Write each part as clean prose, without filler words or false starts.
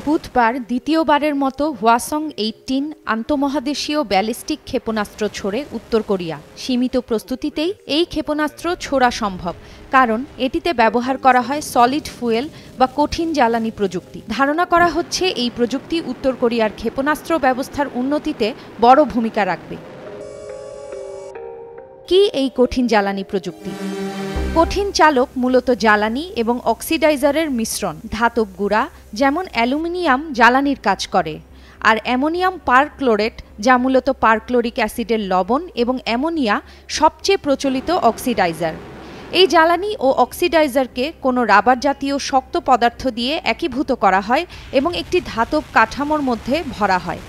বুধবার দ্বিতীয়বারের মতো হওয়াসং-18 আন্তঃমহাদেশীয় ব্যালিস্টিক ক্ষেপণাস্ত্র ছোড়ে উত্তর কোরিয়া। সীমিত প্রস্তুতিতেই এই ক্ষেপণাস্ত্র ছোড়া সম্ভব, কারণ এটিতে ব্যবহার করা হয় সলিড ফুয়েল বা কঠিন জ্বালানি প্রযুক্তি। ধারণা করা হচ্ছে এই প্রযুক্তি উত্তর কোরিয়ার ক্ষেপণাস্ত্র ব্যবস্থার উন্নতিতে বড় ভূমিকা রাখবে। কি এই কঠিন জ্বালানি প্রযুক্তি? কঠিন চালক মূলত জ্বালানি এবং অক্সিডাইজারের মিশ্রণ। ধাতব গুঁড়া যেমন অ্যালুমিনিয়াম জ্বালানির কাজ করে, আর অ্যামোনিয়াম পারক্লোরেট যা মূলত পারক্লোরিক অ্যাসিডের লবণ এবং অ্যামোনিয়া সবচেয়ে প্রচলিত অক্সিডাইজার। এই জ্বালানি ও অক্সিডাইজারকে কোনো রাবার জাতীয় শক্ত পদার্থ দিয়ে একীভূত করা হয় এবং একটি ধাতব কাঠামোর মধ্যে ভরা হয়।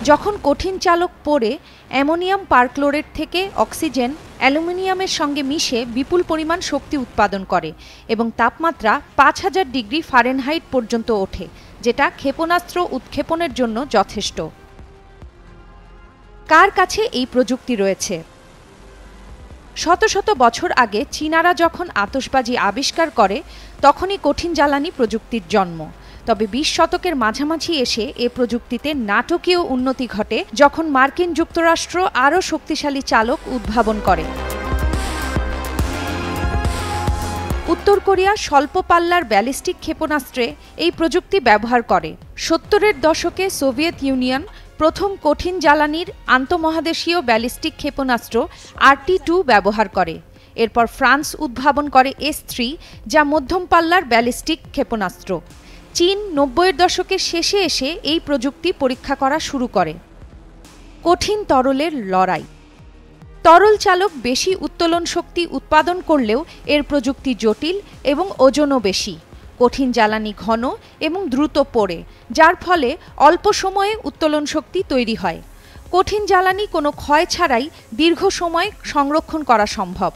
যখন কঠিন চালক পড়ে অ্যামোনিয়াম পারক্লোরেট থেকে অক্সিজেন অ্যালুমিনিয়ামের সঙ্গে মিশে বিপুল পরিমাণ শক্তি উৎপাদন করে এবং তাপমাত্রা 5000 ডিগ্রি ফারেনহাইট পর্যন্ত ওঠে, যেটা ক্ষেপণাস্ত্র উৎক্ষেপণের জন্য যথেষ্ট। কার কাছে এই প্রযুক্তি রয়েছে? শত শত বছর আগে চীনারা যখন আতশবাজি আবিষ্কার করে, তখনই কঠিন জ্বালানি প্রযুক্তির জন্ম। তবে 20 শতকের মাঝামাঝি এসে এ প্রযুক্তিতে নাটকীয় উন্নতি ঘটে যখন মার্কিন যুক্তরাষ্ট্র আরও শক্তিশালী চালক উদ্ভাবন করে। উত্তর কোরিয়া স্বল্প পাল্লার ব্যালিস্টিক ক্ষেপণাস্ত্রে এই প্রযুক্তি ব্যবহার করে। 70-এর দশকে সোভিয়েত ইউনিয়ন প্রথম কঠিন জ্বালানির আন্তঃমহাদেশীয় ব্যালিস্টিক ক্ষেপণাস্ত্র RT-2 ব্যবহার করে। এরপর ফ্রান্স উদ্ভাবন করে S-3, যা মধ্যম পাল্লার ব্যালিস্টিক ক্ষেপণাস্ত্র। চীন 90-এর দশকের শেষে এসে এই প্রযুক্তি পরীক্ষা করা শুরু করে। কঠিন তরলের লড়াই। তরল চালক বেশি উত্তোলন শক্তি উৎপাদন করলেও এর প্রযুক্তি জটিল এবং ওজনও বেশি। কঠিন জ্বালানি ঘন এবং দ্রুত পড়ে, যার ফলে অল্প সময়ে উত্তোলন শক্তি তৈরি হয়। কঠিন জ্বালানি কোনো ক্ষয় ছাড়াই দীর্ঘ সময় সংরক্ষণ করা সম্ভব।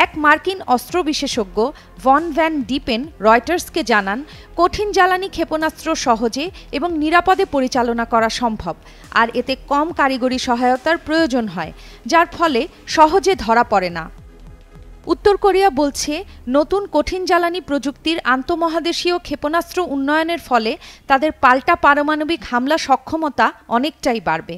এক মার্কিন অস্ত্র বিশেষজ্ঞ ভন ভ্যান ডিপেন রয়টার্সকে জানান, কঠিন জ্বালানি ক্ষেপণাস্ত্র সহজে এবং নিরাপদে পরিচালনা করা সম্ভব, আর এতে কম কারিগরি সহায়তার প্রয়োজন হয়, যার ফলে সহজে ধরা পড়ে না। উত্তর কোরিয়া বলছে, নতুন কঠিন জ্বালানি প্রযুক্তির আন্তঃমহাদেশীয় ক্ষেপণাস্ত্র উন্নয়নের ফলে তাদের পাল্টা পারমাণবিক হামলা সক্ষমতা অনেকটাই বাড়বে।